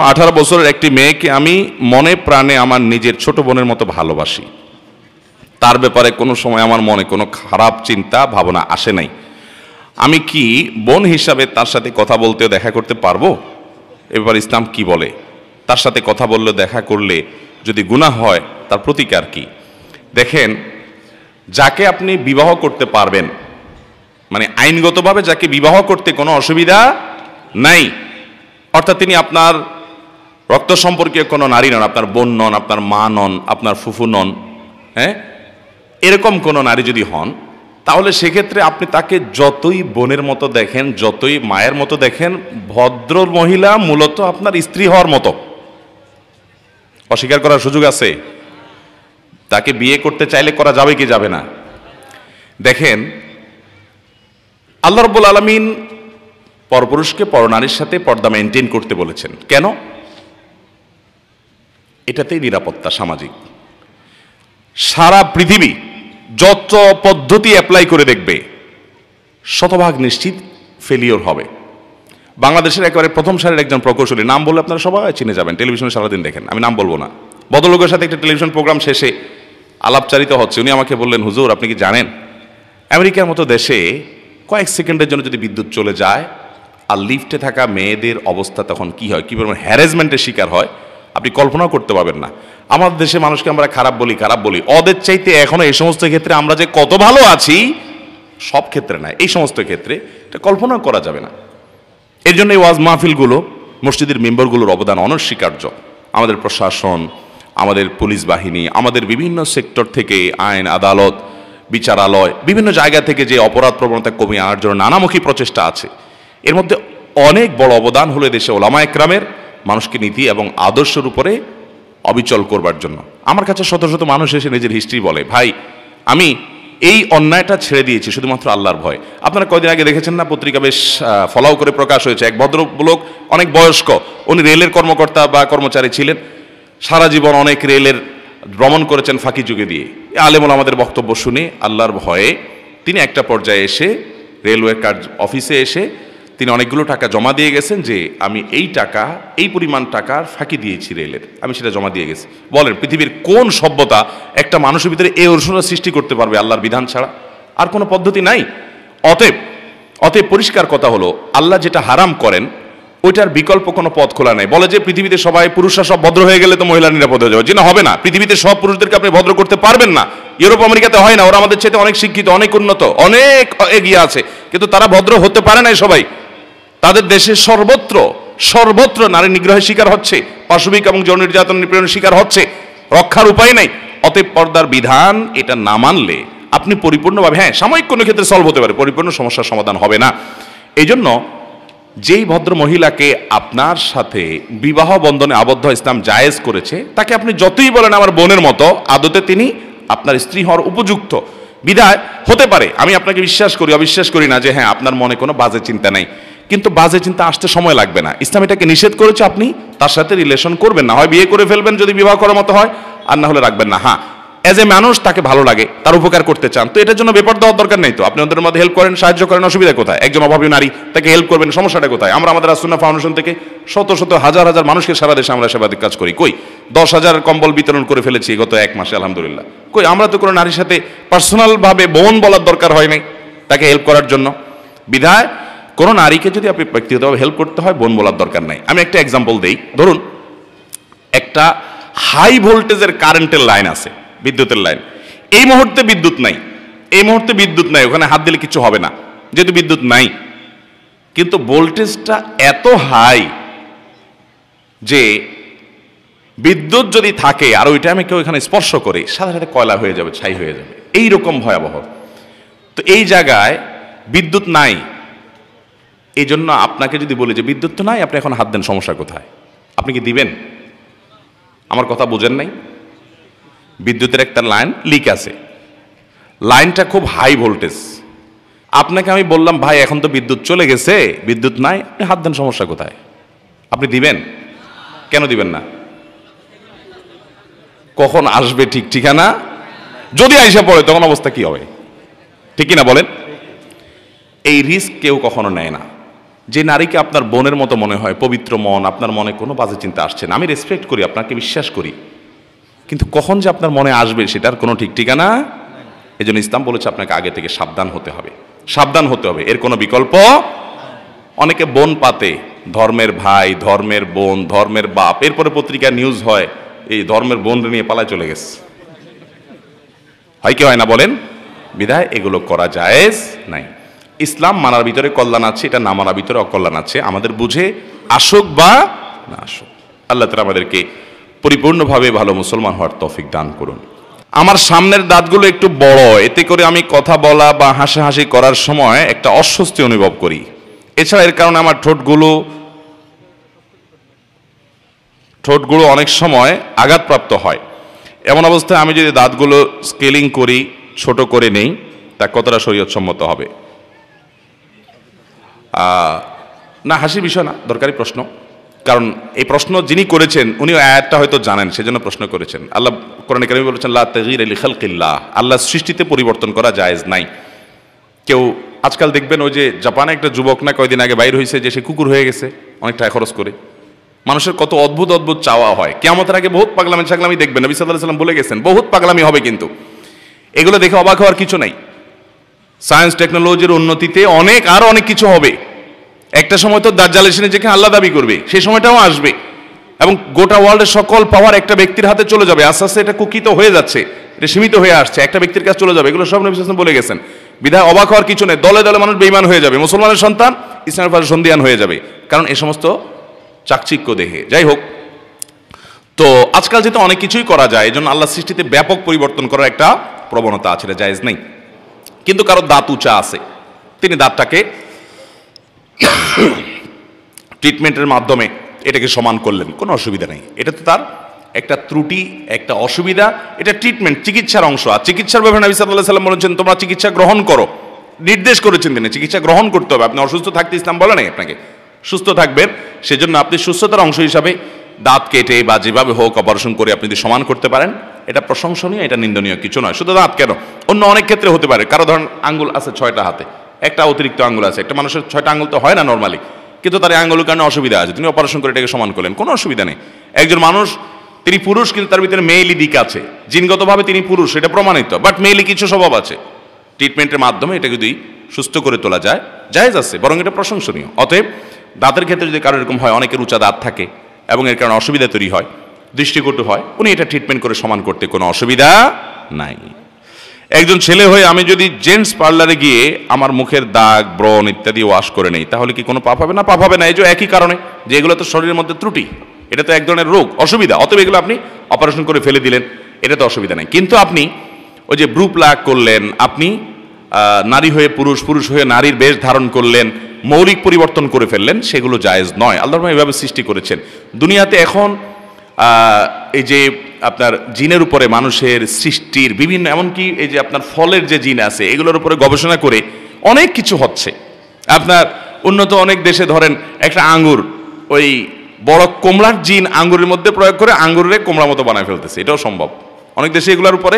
18 বছরের একটি মেয়েকে আমি মনে প্রাণে আমার নিজের ছোট বোনের মতো ভালোবাসি। তার ব্যাপারে কোনো সময় আমার মনে কোনো খারাপ চিন্তা ভাবনা আসে নাই। আমি কি বোন হিসাবে তার সাথে কথা বলতে দেখা করতে পারবো? এবার ইসলাম কি বলে? তার সাথে কথা বললে দেখা করলে যদি গুনাহ হয় তার প্রতিকার কি? দেখেন, যাকে আপনি বিবাহ করতে পারবেন, মানে আইনগতভাবে যাকে বিবাহ করতে কোনো অসুবিধা নাই, অর্থাৎ তিনি আপনার রক্ত সম্পর্কীয় কোনো নারী নন, আপনার বোন নন, আপনার মা নন, আপনার ফুফু নন, হ্যাঁ, এরকম কোনো নারী যদি হন, তাহলে সেক্ষেত্রে আপনি তাকে যতই বোনের মতো দেখেন, যতই মায়ের মতো দেখেন, ভদ্র মহিলা মূলত আপনার স্ত্রী হওয়ার মতো। অস্বীকার করার সুযোগ আছে? তাকে বিয়ে করতে চাইলে করা যাবে কি যাবে না? দেখেন, আল্লাহ রাব্বুল আলামিন পরপুরুষকে পরনারীর সাথে পর্দা মেনটেন করতে বলেছেন। কেন? এটাতেই নিরাপত্তা সামাজিক। সারা পৃথিবী যত পদ্ধতি অ্যাপ্লাই করে দেখবে, শতভাগ নিশ্চিত ফেলিওর হবে। বাংলাদেশের একেবারে প্রথম সারির একজন প্রকৌশলী, নাম বললে আপনারা সবাই চিনে যাবেন, টেলিভিশনে সারাদিন দেখেন, আমি নাম বলবো না। ভদ্রলোকের সাথে একটা টেলিভিশন প্রোগ্রাম শেষে আলাপচারিত হচ্ছে, উনি আমাকে বললেন, হুজুর আপনি কি জানেন আমেরিকার মতো দেশে কয়েক সেকেন্ডের জন্য যদি বিদ্যুৎ চলে যায় আর লিফটে থাকা মেয়েদের অবস্থা তখন কি হয়, কি পরিমাণ হ্যারাসমেন্টের শিকার হয়, আপনি কল্পনাও করতে পারবেন না। আমাদের দেশে মানুষকে আমরা খারাপ বলি, ওদের চাইতে এখনো এই সমস্ত ক্ষেত্রে আমরা যে কত ভালো আছি, সব ক্ষেত্রে না, এই সমস্ত ক্ষেত্রে এটা কল্পনাও করা যাবে না। এর জন্য এই ওয়াজ মাহফিলগুলো, মসজিদের মেম্বারগুলোর অবদান অনস্বীকার্য। আমাদের প্রশাসন, আমাদের পুলিশ বাহিনী, আমাদের বিভিন্ন সেক্টর থেকে আইন আদালত, বিচারালয়, বিভিন্ন জায়গা থেকে যে অপরাধ প্রবণতা কমিয়ে আনার জন্য নানামুখী প্রচেষ্টা আছে, এর মধ্যে অনেক বড় অবদান হলো দেশে ওলামা একরামের মানুষকে নীতি এবং আদর্শের উপরে অবিচল করবার জন্য। আমার কাছে শত শত মানুষ এসে নিজের হিস্ট্রি বলে, ভাই আমি এই অন্যায়টা ছেড়ে দিয়েছি শুধুমাত্র আল্লাহর ভয়। আপনারা কয়দিন আগে দেখেছেন না, পত্রিকা বেশ ফলাও করে প্রকাশ হয়েছে, এক ভদ্রলোক অনেক বয়স্ক, উনি রেলের কর্মকর্তা বা কর্মচারী ছিলেন, সারা জীবন অনেক রেলের ভ্রমণ করেছেন ফাঁকি যুগে দিয়ে। আলেমুল আমাদের বক্তব্য শুনে আল্লাহর ভয়ে তিনি একটা পর্যায়ে এসে রেলওয়ে অফিসে এসে তিনি অনেকগুলো টাকা জমা দিয়ে গেছেন যে আমি এই টাকা, এই পরিমাণ টাকার ফাঁকি দিয়েছি রেলের, আমি সেটা জমা দিয়ে গেছি। বলেন, পৃথিবীর কোন সভ্যতা একটা মানুষের ভিতরে এই অনুশোচনা সৃষ্টি করতে পারবে আল্লাহর বিধান ছাড়া? আর কোনো পদ্ধতি নাই। অতএব পরিষ্কার কথা হলো, আল্লাহ যেটা হারাম করেন ওইটার বিকল্প কোনো পথ খোলা নাই। বলে যে পৃথিবীতে সবাই পুরুষরা সব ভদ্র হয়ে গেলে তো মহিলা নিরাপদ হয়ে যাবে, যে না, হবে না। পৃথিবীতে সব পুরুষদেরকে আপনি ভদ্র করতে পারবেন না। ইউরোপ আমেরিকাতে হয় না, ওরা আমাদের চাইতে অনেক শিক্ষিত, অনেক উন্নত, অনেক এগিয়ে আছে, কিন্তু তারা ভদ্র হতে পারে না। সবাই তাদের দেশে সর্বত্র নারী নিগ্রহের শিকার হচ্ছে, পাশবিক এবং যৌন নির্যাতন নিপীড়নের শিকার হচ্ছে, রক্ষার উপায় নাই। অতএব পর্দার বিধান এটা না মানলে আপনি পরিপূর্ণভাবে, হ্যাঁ সাময়িক কোনো ক্ষেত্রে সলভ হতে পারে, পরিপূর্ণ সমস্যার সমাধান হবে না। এই জন্য যেই ভদ্র মহিলাকে আপনার সাথে বিবাহ বন্ধনে আবদ্ধ ইসলাম জায়েজ করেছে, তাকে আপনি যতই বলেন আমার বোনের মতো, আদতে তিনি আপনার স্ত্রী হওয়ার উপযুক্ত। বিধায় হতে পারে, আমি আপনাকে বিশ্বাস করি, অবিশ্বাস করি না যে হ্যাঁ আপনার মনে কোনো বাজে চিন্তা নাই, কিন্তু বাজে চিন্তা আসতে সময় লাগবে না। ইসলাম এটাকে নিষেধ করেছে, আপনি তার সাথে রিলেশন করবেন না, হয় বিয়ে করে ফেলবেন যদি বিবাহ করার মতো হয়, আর না হলে রাখবেন না। হ্যাঁ, এজ এ মানুষ তাকে ভালো লাগে, তার উপকার করতে চান, তো এটার জন্য বেপরোয়া হওয়ার দরকার নেই। তো আপনি ওদের মধ্যে হেল্প করেন, সাহায্য করেন, অসুবিধা কোথায়? একজন অভাবী নারী, তাকে হেল্প করবেন, সমস্যাটা কোথায়? আমরা আমাদের আসুন্নাহ ফাউন্ডেশন থেকে শত শত হাজার হাজার মানুষকে সারা দেশে আমরা সেবাদিক কাজ করি। কই 10,000 কম্বল বিতরণ করে ফেলেছি গত 1 মাসে, আলহামদুলিল্লাহ। কই আমরা তো কোনো নারীর সাথে পার্সোনাল ভাবে বোন বলার দরকার হয় নাই তাকে হেল্প করার জন্য। বিধায় কোনো নারীকে যদি আপনি ব্যক্তিগতভাবে হেল্প করতে হয়, বোন বলার দরকার নাই। আমি একটা এক্সাম্পল দেই। ধরুন একটা হাই ভোল্টেজের কারেন্টের লাইন আছে, বিদ্যুতের লাইন, এই মুহূর্তে বিদ্যুৎ নাই, ওখানে হাত দিলে কিছু হবে না যেহেতু বিদ্যুৎ নাই, কিন্তু ভোল্টেজটা এত হাই যে বিদ্যুৎ যদি থাকে আর ওইটা আমি কেউ এখানে স্পর্শ করে, সাথে সাথে কয়লা হয়ে যাবে, ছাই হয়ে যাবে, এইরকম ভয়াবহ। তো এই জায়গায় বিদ্যুৎ নাই, এই জন্য আপনাকে যদি বলি যে বিদ্যুৎ তো নাই, আপনি এখন হাত দেন, সমস্যা কোথায়? আপনি কি দিবেন? আমার কথা বুঝেন নাই? বিদ্যুতের একটা লাইন লিক আছে, লাইনটা খুব হাই ভোল্টেজ, আপনাকে আমি বললাম ভাই এখন তো বিদ্যুৎ চলে গেছে, বিদ্যুৎ নাই, আপনি হাত দেন, সমস্যা কোথায়? আপনি দিবেন? কেন দিবেন না? কখন আসবে ঠিক ঠিকানা, যদি আইসা পড়ে তখন অবস্থা কি হবে? ঠিক কিনা বলেন? এই রিস্ক কেউ কখনো নেয় না। যে নারীকে আপনার বোনের মতো মনে হয়, পবিত্র মন, আপনার মনে কোনো বাজে চিন্তা আসছে না, আমি রেসপেক্ট করি, আপনাকে বিশ্বাস করি, কিন্তু কখন যে আপনার মনে আসবে সেটার কোনো ঠিক ঠিকানা। এই জন্য ইসলাম বলেছে আপনাকে আগে থেকে সাবধান হতে হবে, সাবধান হতে হবে, এর কোনো বিকল্প। অনেকে বোন পাতে, ধর্মের ভাই, ধর্মের বোন, ধর্মের বাপ, এরপরে পত্রিকায় নিউজ হয় এই ধর্মের বোন নিয়ে পালায় চলে গেছে, হয় কি হয় না বলেন? বিধায় এগুলো করা জায়েজ নাই। ইসলাম মানার ভিতরে কল্যাণ আছে, এটা না মানার ভিতরে অকল্যাণ আছে, আমাদের বুঝে আসুক বা না আসুক। আল্লাহ তাআলা আমাদেরকে পরিপূর্ণভাবে ভালো মুসলমান হওয়ার তৌফিক দান করুন। আমার সামনের দাঁতগুলো একটু বড়, এতে করে আমি কথা বলা বা হাসাহাসি করার সময় একটা অস্বস্তি অনুভব করি। এছাড়া এর কারণে আমার ঠোঁটগুলো অনেক সময় আঘাতপ্রাপ্ত হয়। এমন অবস্থায় আমি যদি দাঁতগুলো স্কেলিং করি, ছোট করে নেই, তা কতটা শরীয়তসম্মত হবে? না, হাসির বিষয় না, দরকারি প্রশ্ন। কারণ এই প্রশ্ন যিনি করেছেন উনি আয়াতটা হয়তো জানেন, সেজন্য প্রশ্ন করেছেন। আল্লাহ কোরআনে কারিমে বলেছেন লা তাগয়িরা লিখালকিল্লাহ, আল্লাহর সৃষ্টিতে পরিবর্তন করা জায়েজ নাই। কেউ আজকাল দেখবেন ওই যে জাপানে একটা যুবক না কয়দিন আগে বাইর হয়েছে যে সে কুকুর হয়ে গেছে অনেক টাকা খরচ করে। মানুষের কত অদ্ভুত অদ্ভুত চাওয়া হয়। কিয়ামতের আগে বহুত পাগলামি ছাগলামি দেখবেন, নবী সাল্লাল্লাহু আলাইহি ওয়াসাল্লাম বলে গেছেন বহুত পাগলামি হবে, কিন্তু এগুলো দেখে অবাক হওয়ার কিছু নাই। সায়েন্স টেকনোলজির উন্নতিতে আরো অনেক কিছু হবে। একটা সময় তো দাজ্জাল এসে নিজেকে আল্লাহ দাবি করবে, সেই সময়টাও আসবে এবং গোটা ওয়ার্ল্ডের সকল পাওয়ার একটা ব্যক্তির হাতে চলে যাবে। আস্তে আস্তে এটা কুকিত হয়ে যাচ্ছে, এটা সীমিত হয়ে আসছে, একটা ব্যক্তির কাছে চলে যাবে। এগুলো সব নবী সাল্লাল্লাহু আলাইহি ওয়াসাল্লাম বলে গেছেন। বিধায় অবাক হওয়ার কিছু নেই। দলে দলে মানুষ বেঈমান হয়ে যাবে, মুসলমানের সন্তান ইসলামের পাশে সন্দিহান হয়ে যাবে, কারণ এই সমস্ত চাকচিক্য দেখে। যাই হোক, তো আজকাল যেহেতু অনেক কিছুই করা যায়, এই জন্য আল্লাহ সৃষ্টিতে ব্যাপক পরিবর্তন করার একটা প্রবণতা আছে, এটা জায়েজ নেই। কিন্তু কারো দাঁত উঁচা আছে, তিনি দাঁতটাকে ট্রিটমেন্টের মাধ্যমে এটাকে সমান করলেন, কোনো অসুবিধা নেই। এটা তো তার একটা ত্রুটি, একটা অসুবিধা, এটা ট্রিটমেন্ট, চিকিৎসার অংশ। আর চিকিৎসার ব্যাপারে নবী সাল্লাল্লাহু আলাইহি ওয়াসাল্লাম বলেছেন তোমরা চিকিৎসা গ্রহণ করো, নির্দেশ করেছেন তিনি চিকিৎসা গ্রহণ করতে হবে। আপনি অসুস্থ থাকতে ইসলাম বলে নাই আপনাকে, সুস্থ থাকবেন, সেজন্য আপনি সুস্থতার অংশ হিসাবে দাঁত কেটে বা যেভাবে হোক অপারেশন করে আপনি যদি সমান করতে পারেন, এটা প্রশংসনীয়, এটা নিন্দনীয় কিছু নয়। শুধু দাঁত কেন, অন্য অনেক ক্ষেত্রে হতে পারে। কারো ধরেন আঙ্গুল আছে 6টা হাতে, একটা অতিরিক্ত আঙ্গুল আছে, একটা মানুষের 6টা আঙ্গুল তো হয় না নর্মালি, কিন্তু তার আঙ্গুলের কারণে অসুবিধা আছে, তিনি অপারেশন করে এটাকে সমান করলেন, কোনো অসুবিধা নেই। একজন মানুষ তিনি পুরুষ, কিন্তু তার ভিতরে মেয়েলি দিক আছে, জিনগতভাবে তিনি পুরুষ, এটা প্রমাণিত, বাট মেয়েলি কিছু স্বভাব আছে। ট্রিটমেন্টের মাধ্যমে এটা যদি সুস্থ করে তোলা যায়, জায়েজ আছে, বরং এটা প্রশংসনীয়। অতএব দাঁতের ক্ষেত্রে যদি কারো এরকম হয়, অনেকের উঁচা দাঁত থাকে এবং এর কারণে অসুবিধা তৈরি হয়, দৃষ্টিকটু হয়, উনি এটা ট্রিটমেন্ট করে সমান করতে কোনো অসুবিধা নাই। একজন ছেলে হয়ে আমি যদি জেন্টস পার্লারে গিয়ে আমার মুখের দাগ, ব্রণ ইত্যাদি ওয়াশ করে নেই, তাহলে কি কোনো পাপ হবে না? পাপ হবে না, এই যে একই কারণে যে এগুলো তো শরীরের মধ্যে ত্রুটি, এটা তো এক ধরনের রোগ, অসুবিধা। অতএব এগুলো আপনি অপারেশন করে ফেলে দিলেন, এটা তো অসুবিধা নেই। কিন্তু আপনি ওই যে ব্রু প্লাগ করলেন, আপনি নারী হয়ে পুরুষ, পুরুষ হয়ে নারীর বেশ ধারণ করলেন, মৌলিক পরিবর্তন করে ফেললেন, সেগুলো জায়েজ নয়। আল্লাহ এভাবে সৃষ্টি করেছেন। দুনিয়াতে এখন এই যে আপনার জিনের উপরে মানুষের সৃষ্টির বিভিন্ন, এমনকি এই যে আপনার ফলের যে জিন আছে এগুলোর উপরে গবেষণা করে অনেক কিছু হচ্ছে। আপনার উন্নত অনেক দেশে ধরেন একটা আঙ্গুর, ওই বড় কমলার জিন আঙ্গুরের মধ্যে প্রয়োগ করে আঙ্গুরের কমলা মতো বানায় ফেলতেছে, এটাও সম্ভব। অনেক দেশে এগুলোর উপরে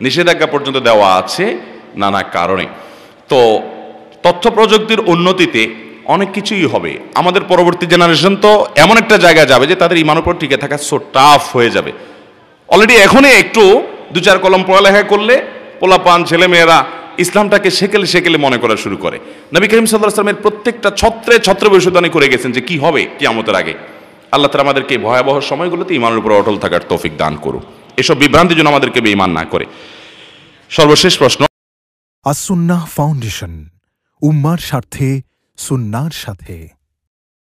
নিষেধাজ্ঞা পর্যন্ত দেওয়া আছে নানা কারণে। তো তথ্য প্রযুক্তির উন্নতিতে অনেক কিছুই হবে। আমাদের পরবর্তী জেনারেশন তো এমন একটা জায়গায় যাবে যে তাদের ইমানের উপর টিকে থাকা সো টাফ হয়ে যাবে। অলরেডি এখনই একটু 2-4 কলম পড়ালেখা করলে পোলাপান ছেলেমেয়েরা ইসলামটাকে সেকেলে সেকেলে মনে করা শুরু করে। নবী করিম সাল্লাল্লাহু আলাইহি ওয়াসাল্লামের প্রত্যেকটা ছত্রে ছত্রে ভবিষ্যদ্বাণী করে গেছেন যে কি হবে কিয়ামতের আগে। আল্লাহ তাআলা আমাদেরকে এই ভয়াবহ সময়গুলোতে ইমানের উপর অটল থাকার তৌফিক দান করুন, এসব বিভ্রান্তি যেন আমাদেরকে বেঈমান না করে। সর্বশেষ প্রশ্ন। আস-সুন্নাহ ফাউন্ডেশন, উম্মার স্বার্থে সুন্নাহর সাথে।